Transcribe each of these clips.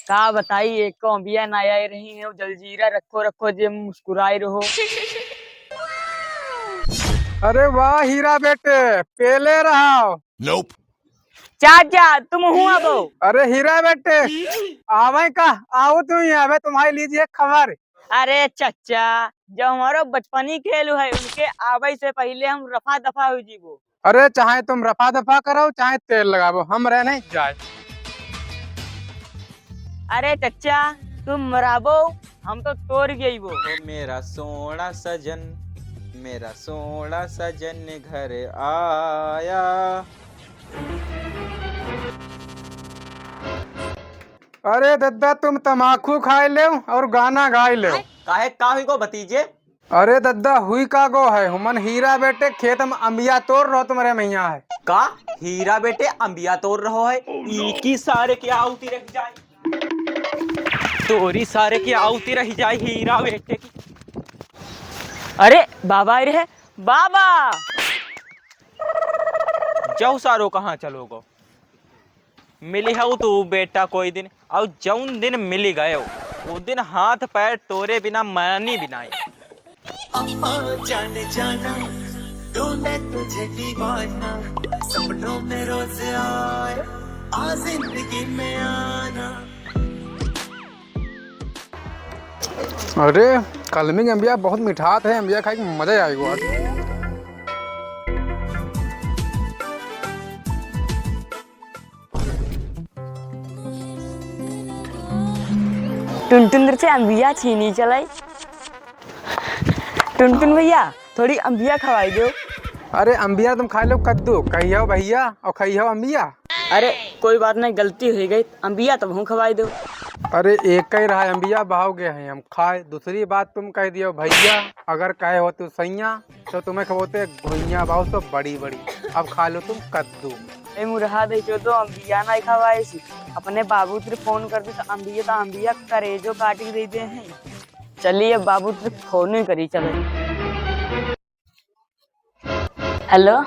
का बताई एक को अम्बिया ना आई रही है, जलजीरा रखो रखो जे मुस्कुराई रहो। अरे वाह हीरा बेटे, पेले रहा। चाचा तुम हुआ बो। अरे हीरा बेटे, आवे का आओ तुम यहाँ पे, तुम्हारी लीजिए खबर। अरे चचा, जो हमारो बचपनी खेल है उनके आवे से पहले हम रफा दफा हो जीवो। अरे चाहे तुम रफा दफा करो चाहे तेल लगाओ, हम रह नहीं जाए। अरे चचा तुम मराबो, हम तो तोड़ गई वो। ओ मेरा सोना सजन, मेरा सोना सजन घर आया। अरे दद्दा तुम तमाकू खाए ले और गाना गाए ले। काहे काहे को भतीजे? अरे दद्दा हुई का गो है, हुमन हीरा बेटे खेत में अम्बिया तोड़ रहो तुम्हारे मैया है। का हीरा बेटे अंबिया तोड़ रहो है? की सारे की आउती रह जाए, तोरी सारे की आउती रह जाए हीरा बेटे की। अरे बाबा रे बाबा। जाओ सारो कहाँ चलोगो? मिली है तू बेटा कोई दिन, और जौन दिन मिली गए वो दिन हाथ पैर तोरे बिना मानी बिना। जाने जाना ढूंढे तुझे दीवाना, सपनों में रोज आए आ जिंदगी में आना। अरे कलमी अम्बिया बहुत मिठास है, अम्बिया खाए के मजा आएगा आज। टुनटुन से अम्बिया छीनी चलाई। टुनटुन भैया थोड़ी अम्बिया खवाई दो। अरे अम्बिया तुम खा लो कद्दू, कहियो भैया और कहियो अम्बिया। अरे कोई बात नहीं, गलती हो गई, अम्बिया तब हूँ खवाई दो। अरे एक ही रहा अम्बिया, बहाव गए हैं हम खाए। दूसरी बात तुम कह दियो भैया, अगर कहे हो तो सैया तो तुम्हें खबोते घुइया बाहु तो बड़ी बड़ी। अब खा लो तुम कद्दू। ए मुरहा दे जो तो अम्बिया नहीं खवाए सी, अपने बाबू तेरे फोन कर दे तो अम्बिया करेजो काट के दे दे हैं। चलिए बाबू तेरे फोन ही करी चलो। हेलो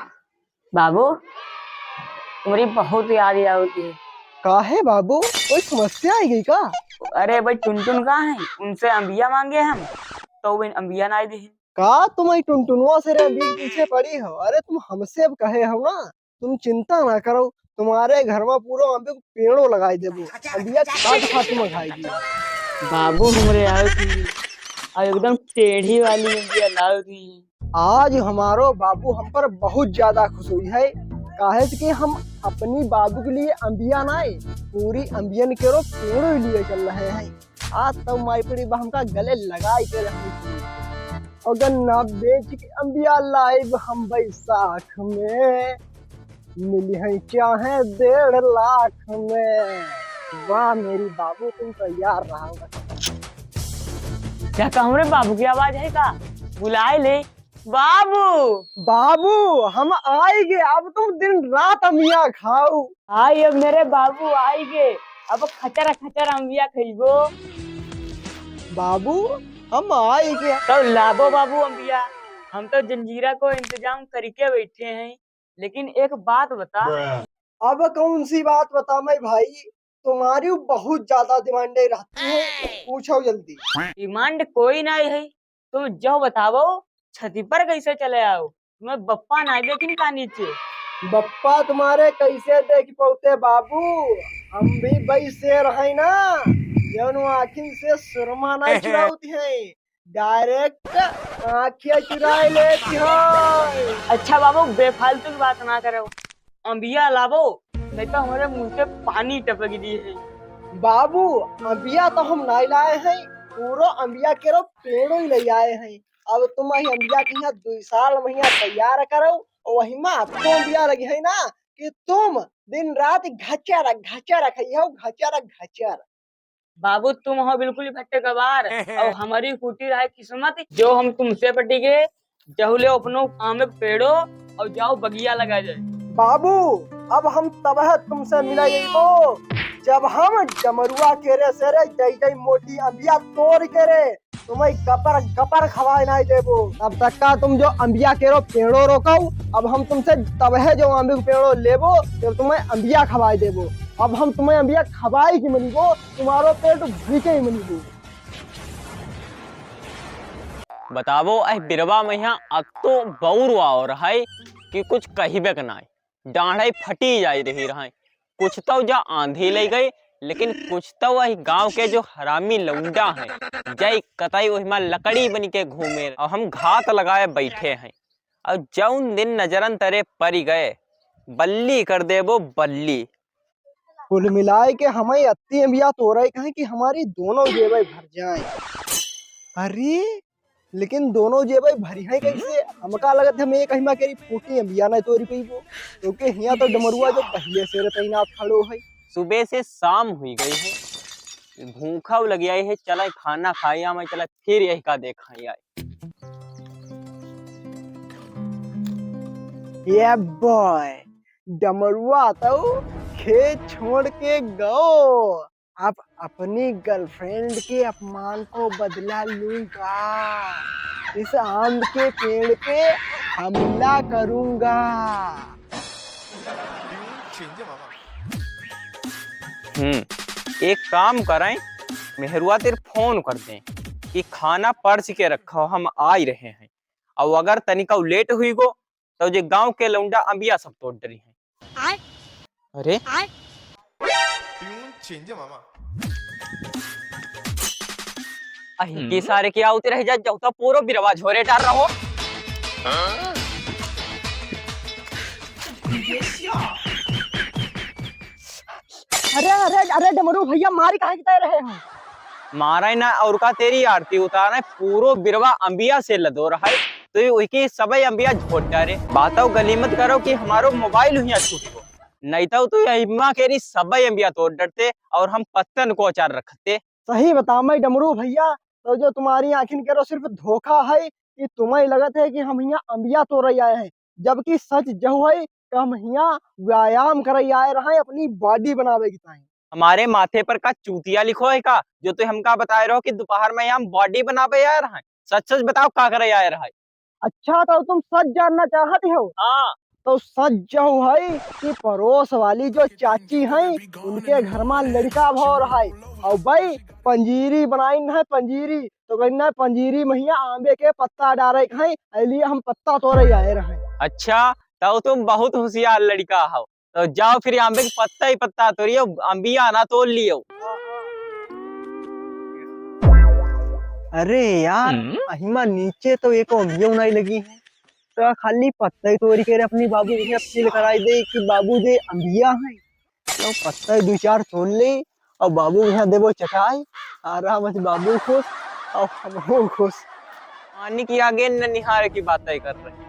बाबू, तुम्हारी बहुत याद होती है। काहे बाबू, कोई समस्या आई गई का? अरे भाई टुनटुन कहाँ है, उनसे अम्बिया मांगे हम तो वो अम्बिया ना दी। का तुम आई टुनटुनवा से रे अभी पीछे पड़ी हो? अरे तुम हमसे अब कहे हो ना, तुम चिंता ना करो, तुम्हारे घर में पूरा अम्बे को पेड़ों लगाई देबो, अम्बिया काट खा तुम खाएगी। बाबू हमारे आओ थी और एकदम टेढ़ी वाली अम्बिया लाओ थी। आज हमारो बाबू हम पर बहुत ज्यादा खुश हुई है, काहे कि हम अपनी बाबू के लिए अम्बिया नाई पूरी अम्बियन के रो पेड़ों लिए चल रहे हैं। आज तब माई पड़ी हमका गले लगाई के रखनी थी, और गन्ना बेच के अम्बिया लाइव हम बैसाख में, मिली है चाहे 1.5 लाख में। वाह मेरी बाबू, तुम तैयार रहा होगा। क्या कहूँ रे, बाबू की आवाज है का? बुलाए ले बाबू। बाबू हम आएंगे, अब तुम दिन रात अम्बिया खाओ। आई अब मेरे बाबू आएंगे, अब खचर खचर अम्बिया खइबो। बाबू हम आएंगे तो लाबो बाबू अम्बिया, हम तो जंजीरा को इंतजाम करके बैठे हैं। लेकिन एक बात बता। अब कौन सी बात बता मैं भाई, तुम्हारी बहुत ज्यादा डिमांडें रहती है, पूछो जल्दी। डिमांड कोई नहीं है, तुम जो बताओ। छती पर कैसे चले आओ? तुम्हें बप्पा ना देखी का नीचे? बप्पा तुम्हारे कैसे देख पाते बाबू, हम भी वैसे रहे ना, जौन आँखिन से सुरमा नहीं चुराती है, डायरेक्ट आँखें चुरा लेती है। अच्छा बाबू बेफालतू की बात ना करो, अम्बिया लाबो नहीं तो हमारे मुंह से पानी टपक दी है। बाबू अम्बिया तो हम नहीं लाए हैं, पूरा अम्बिया के रो पेड़ों ही ले आए हैं। अब तुम वही अम्बिया के यहाँ 2 साल महीना तैयार करो, और वही माँ आपको अम्बिया लगी है ना कि तुम दिन रात घचर घचर खाइयो, घचर घचर। बाबू तुम हो बिल्कुल भट्टे गवार और हमारी फूटी रहा किस्मत जो हम तुमसे पटी गए। जहुले अपनो आम पेड़ो और जाओ बगिया लगा जाए। बाबू अब हम तब तुमसे मिला जब हम जमरुआ केरे से रे जई मोटी अम्बिया तोड़ के रे तुम्हें गपर गपर खवाए नहीं देबो। तब तक का तुम जो अम्बिया केरो पेड़ो रोको, अब हम तुमसे तब है जो अम्बी पेड़ो लेबो तो तुम्हें अम्बिया खवाए देबो। अब हम तुम्हें अम्बिया खबाई की मिली वो, तुम्हारो पेट भूखे ही मिली वो। बतावो अह बिरवा मैया अब तो बौरवा हो रहा है कि कुछ कहिबे का ना डाढ़ाई फटी जाई रही रहा है। कुछ तो जा आंधी ले गई, लेकिन कुछ तो वही गांव के जो हरामी लौंडा हैं जय कतई वही में लकड़ी बन के घूमे और हम घात लगाए बैठे हैं। और जौन दिन नजरन तरे परी गए बल्ली कर दे वो बल्ली। कुल मिलाए के हमें अत्ती अम्बिया तो रही कहें कि हमारी दोनों जेबें भर जाएं। अरे लेकिन दोनों जेबें भरी हैं कैसे? हमका लगत है मैं कहीं करी फूटी अम्बिया नहीं तोरी पई वो, क्योंकि यहाँ तो डमरुआ जो पहले से तैनात खड़ो है। सुबह से शाम हुई गई है, भूखा लगी आई है, चला खाना खाई मैं चला फिर यही का देखा आए। ये बॉय डमरुआ तो खेत छोड़ के गो, अब अपनी गर्लफ्रेंड के अपमान को बदला लूंगा, इस आम के पेड़ पे हमला करूंगा। एक काम करें, मेहरुआ तेरे फोन कर दें कि खाना पर्स के रखो हम आ ही रहे हैं। और अगर तनिका लेट हुई गो तो जे गांव के लौंडा अम्बिया सब तोड़ डरी हैं। अरे की सारे के आउते रह जा जाऊ तो पूरो बिरवा झोरे डाल रहो। अरे अरे अरे डमरू भैया मारी कहाँ की रहे हो? मारा ना और का तेरी आरती उतारा पूरो बिरवा अंबिया से लदो रहा है, तो उसकी सबई अंबिया झोट डारे। बातों गली मत करो कि हमारो मोबाइल हुआ छूट को, नहीं तो अम्मा केरी सबई अंबिया तोड़ डरते और हम पत्तन को अचार रखते। सही बता मैं डमरू भैया, तो जो तुम्हारी आंखिन करो सिर्फ धोखा है कि तुम्हें लगत है कि हम यहाँ अंबिया तोड़ आए हैं, जबकि सच जो है कि हम यहाँ व्यायाम कर आए रहे अपनी बॉडी बनावे की ताई। हमारे माथे पर का चूतिया लिखो है का जो तो हमका बताए रहो कि दोपहर में हम बॉडी बनावे आए रहे? सच सच बताओ का करे आए रहा? अच्छा तो तुम सच जानना चाहते हो? हाँ तो सच जो है कि पड़ोस वाली जो चाची हैं उनके घर में लड़का भो रहा है, और भाई पंजीरी बनाई है पंजीरी, तो कहना पंजीरी मैया आंबे के पत्ता डाले हैं, इसलिए हम पत्ता तोड़े आए रहे। अच्छा तो तुम बहुत होशियार लड़का हो, तो जाओ फिर आंबे के पत्ता ही पत्ता तोड़ियो, अंबिया ना तोड़ लियो। अरे यार अहिमा नीचे तो एक अंबिया नहीं लगी है, तो खाली पत्ता ही तोड़ी के अपनी बाबू की अपील कराई दे कि बाबू दे अंबिया है, तो पत्ता ही दो चार तोड़ ले और बाबू यहाँ देवो चटाई, आराम से बाबू खुश और हम खुश। पानी की आगे ननिहार की बातें कर रहे।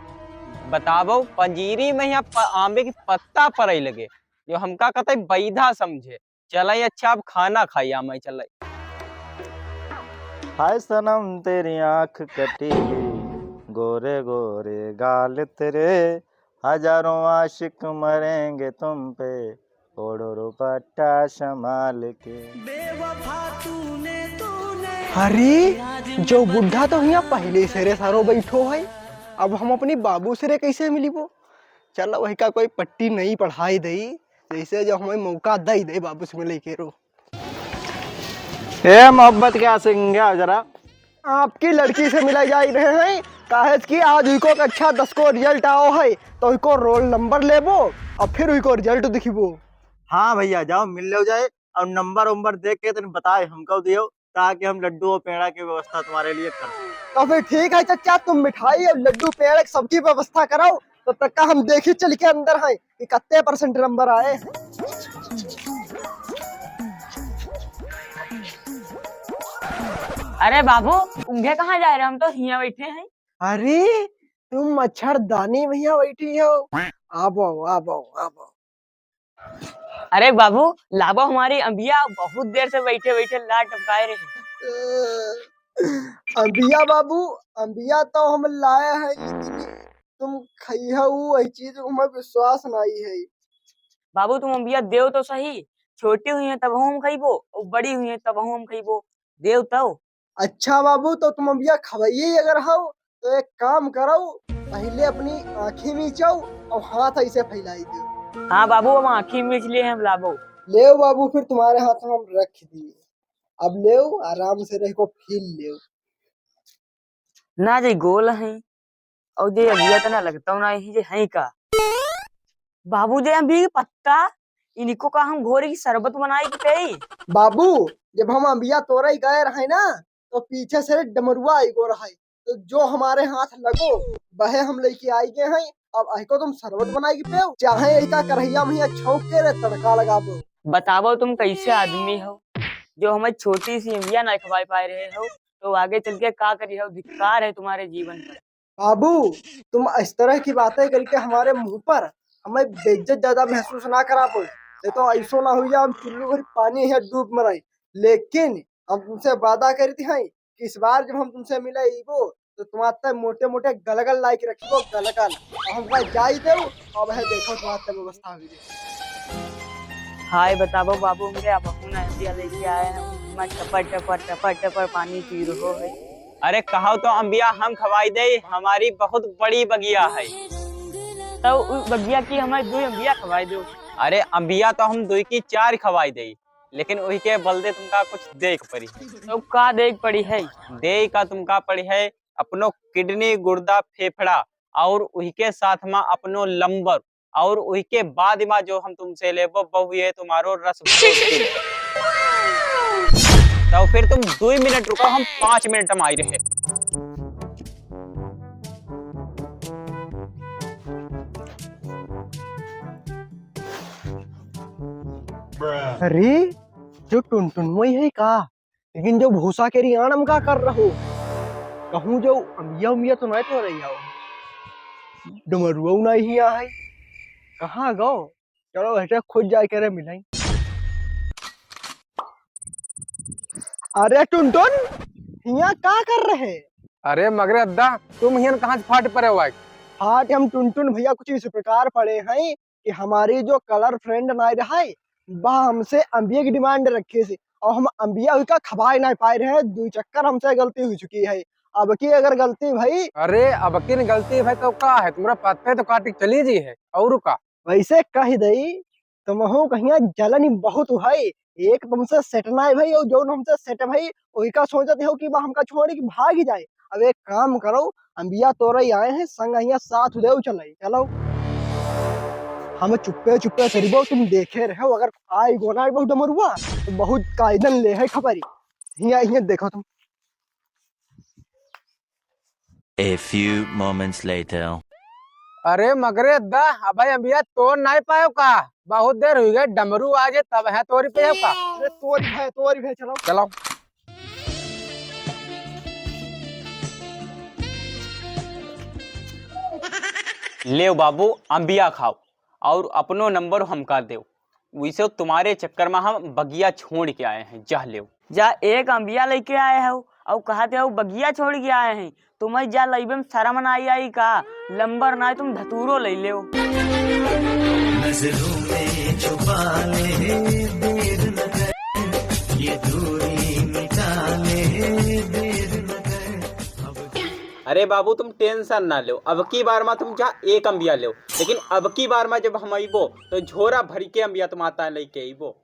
बतावो पंजीरी में यहाँ आंबे की पत्ता पर ही लगे जो हमका कतई बैधा समझे। चलाई अच्छा अब खाना खाई मैं चलाई। हाय सनम तेरी आंख कटीली, गोरे गोरे गाल तेरे, हजारों आशिक मरेंगे तुम पे, ओढ़ो दुपट्टा संभाल के। अरे जो बुढ़ा तो यहाँ पहले से रे सारो बैठो है, अब हम अपनी बाबू से रे कैसे मिली वो? चल वही का कोई पट्टी नहीं पढ़ाई दे, जैसे जो हमें मौका दे दे बाबू से मिले के रो। ए मोहब्बत क्या सिंगा जरा आपकी लड़की से मिला जा रहे हैं, काहे कि आज उनको कक्षा 10 को रिजल्ट आओ है, तो उनको रोल नंबर लेबो और फिर उनको रिजल्ट दिखबो। हाँ भैया जाओ मिल लो जाए और नंबर उम्बर देख के तुम बताए हमको दियो, ताकि हम लड्डू और पेड़ा की व्यवस्था तुम्हारे लिए कर सकें। तो फिर ठीक है चचा, तुम मिठाई और लड्डू पेड़ सबकी व्यवस्था कराओ, तो तक का हम देखी चल के अंदर हैं कि कितने % नंबर आए हैं। अरे बाबू उंगे कहाँ जा रहे? हम तो यहाँ बैठे हैं। अरे तुम मच्छरदानी भैया बैठी हो, आबो आबो आबो। अरे बाबू लाबो, हमारी अंबिया बहुत देर से बैठे बैठे लाट टपकाए रहे। अंबिया बाबू, अंबिया तो हम लाए हैं, लेकिन तुम खइया वही चीज हमें विश्वास नहीं है। बाबू तुम अंबिया देव तो सही, छोटी हुई है तब हम खइबो और बड़ी हुई है तब हम खइबो, देव तो। अच्छा बाबू तो तुम अंबिया खवैये अगर हो तो एक काम करो, पहले अपनी आँखें मीचाओ और हाथ ऐसे फैलाई दो। हाँ बाबू हम आँखी मीच लिए हैं लाबो। ले बाबू, फिर तुम्हारे हाथ में हम रख दिए। अब ले आराम से रह को फील ले। ना जे गोल है और जे अभिया तना लगता हूँ ना ही जे है का बाबू जे अभी पत्ता इनको का हम घोरी की शरबत बनाई के पे। बाबू, जब हम अंबिया तोड़े गए रहे ना, तो पीछे से डमरुआ आई गो रहा, तो जो हमारे हाथ लगो वह हम लेके आई गए हैं। अब अहिको तुम शरबत बनाई पे चाहे ऐसा करहिया में छौंक के रे तड़का लगा दो। बताओ तुम कैसे आदमी हो जो हमें छोटी सी अम्बिया ना खवाई पा रहे हो, तो आगे चल के का करी हो? धिक्कार है तुम्हारे जीवन पर। बाबू, तुम इस तरह की बातें करके हमारे मुंह पर हमें बेइज्जत ज्यादा महसूस ना करा पो। ये तो ऐसो ना हुई हम चुल्लू भर पानी है डूब मराई। लेकिन हम तुमसे वादा करी थी हैं कि इस बार जब हम तुमसे मिले ईगो तो तुम्हारे मोटे मोटे गलगल लाइक रखी गलगल हमका जाई दे। अब है देखो तुम्हारे व्यवस्था हुई। हाय बताओ बाबू, मेरे अब ना अम्बिया लेके आए हैं, मैं टपर टपर टपर टपर पानी पी रहो है। अरे कहो तो अम्बिया हम खवाई दे, हमारी बहुत बड़ी बगिया है। तो उस बगिया की हमें 2 अम्बिया खवाई दो। अरे अम्बिया तो हम 2 की 4 खवाई दे, लेकिन वही के बलदे तुमका कुछ देख पड़ी। तो का देख पड़ी है? दे का तुमका पड़ी है अपनो किडनी, गुर्दा, फेफड़ा और वही के साथ में अपनो लंबर, और वही के बाद में जो हम तुमसे लेबो बहु ये तुम्हारो रस। तो फिर तुम 2 मिनट रुको, हम 5 मिनट में आई रहे। अरे जो टुनटुनमई है का, लेकिन जो भूसा के रियाणम का कर रहो कहूँ जो अमिया उमिया तो नहीं तो रही आओ डमरुआ नहीं ही है। कहाँ गो? चलो ऐसे खुद जाए करे मिलाई। अरे टुनटुन, हिया का कर रहे? अरे मगरे अद्दा, तुम हियन कहाँ से फाट पड़े हो? फाट हम टुनटुन भैया कुछ इस प्रकार पड़े हैं कि हमारी जो कलर फ्रेंड नहीं रहा है वह हमसे अंबिया की डिमांड रखे से, और हम अंबिया का खबाई नहीं पाए रहे हैं। 2 चक्कर हमसे गलती हो चुकी है। अब की अगर गलती भाई, अरे अब किन गलती भाई तो का है, तुम्हारा पत्ते तो काटी चली जी है और का वैसे कह दई तुमहू कहिया जलन बहुत है। एक तुमसे सेटना है भाई, और जो हमसे सेट भाई वही का सोचते हो कि वह हमका छोड़ के भाग ही जाए। अब एक काम करो, अंबिया तोरे आए हैं संग अहिया साथ उदय चले चलो। हम चुप्पे चुप्पे चलिबो, तुम देखे रहो अगर आई गोना बहुत डमरुआ तो बहुत कायदन ले है खबरी। हिया हिया देखो तुम। A few moments later. अरे मगरे अद्दा, अब भाई अम्बिया तोड़ नहीं पायो का, बहुत देर हुई गई, डमरू आ जाए तब है तोरी पे का। अरे तोरी भाई चलो चलो। ले बाबू अम्बिया खाओ और अपनो नंबर हमका दो, वैसे तुम्हारे चक्कर में हम बगिया छोड़ के आए हैं। जा ले जा एक अम्बिया लेके आए हो और कहते हो बगिया छोड़ के आए हैं। तुम्हें जा लइबे में शर्म ना आई का? लंबर ना तुम धतूरो ले ले। नजरों में छुपा ले, देर न कर, ये दूरी मिटा ले, देर न कर। अरे बाबू तुम टेंशन ना लो, अब की बार में तुम जा एक अम्बिया लो, लेकिन अब की बार में जब हम आईबो तो झोरा भरी के अम्बिया तुम आता लेके आईबो।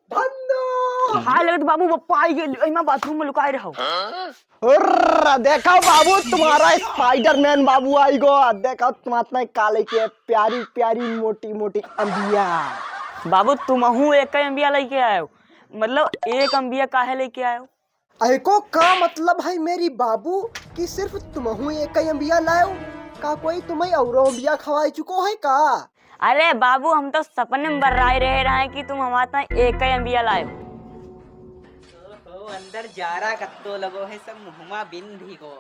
हाय लगत बाबू पप्पा आई गए, मैं बाथरूम में लुकाए रहो। देखो बाबू तुम्हारा स्पाइडरमैन बाबू आई गो। देखो तुम्हारा काले की प्यारी प्यारी मोटी मोटी अंबिया। बाबू तुमहू एक अम्बिया लेके आए हो? मतलब एक अम्बिया काहे लेके आए हो? ऐको का मतलब है मेरी बाबू कि सिर्फ तुमहू एक ही अंबिया लाओ का? कोई तुम्हें और अंबिया खवाई चुको है का? अरे बाबू हम तो सपने में बर्राए रहे हैं कि तुम हमारा एक ही अम्बिया लाए हो। अंदर जारा कत्तो लगो है सब मुहमा बिंदी को।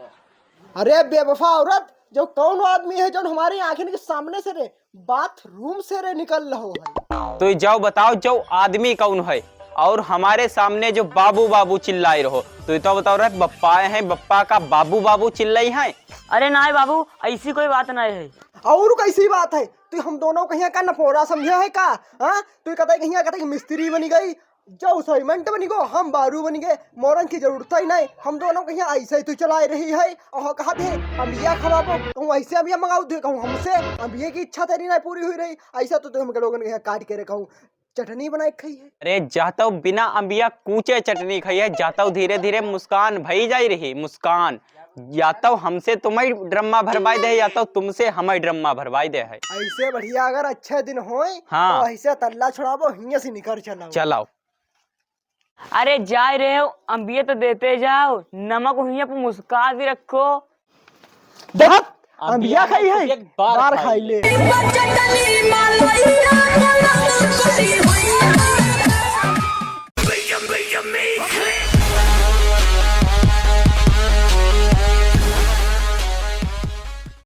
अरे बेवफा औरत, जो कौन आदमी है जो हमारी आंखों के सामने से रे बाथरूम से रे निकल रहो है? तो जाओ बताओ जो आदमी कौन है, और हमारे सामने जो बाबू बाबू चिल्लाए रहो, तो तो बताओ रहे बप्पा हैं, बप्पा का बाबू बाबू चिल्लाई है। अरे ना बाबू ऐसी कोई बात नहीं है। और कैसी बात है? तू हम दोनों कहीं का नपोरा समझे है का? हाँ तू कहता कहीं मिस्त्री बनी गई, जो सीमेंट बनी गो, हम बारू बनी गए, मोरन की जरूरत ही नहीं। हम दोनों कहीं ऐसे ही तू चला रही है और कहा थे अम्बिया खवाबो, कहूँ ऐसे अम्बिया मंगाऊ थे, कहूँ हमसे अम्बिया की इच्छा तेरी नहीं पूरी हुई रही। ऐसा तो हम लोगों ने काट के रखा। चटनी बनाई खाई है। अरे जाता बिना अंबिया कूचे चटनी खाई है, जाता धीरे धीरे मुस्कान भई जाई रही मुस्कान। या तो हमसे तुम्हें ड्रम्मा भरवाई दे, या तो तुमसे हमें ड्रम्मा भरवाई दे है। ऐसे बढ़िया अगर अच्छे दिन होए हाँ। तो ऐसे तल्ला छुड़ाबो, हियां से निकल चलाओ। चलाओ। अरे जा रहे हो, अंबिया तो देते जाओ, नमक हुइया पे मुस्का भी रखो। देख अंबिया खाई है, एक बार बार खाई खाई ले।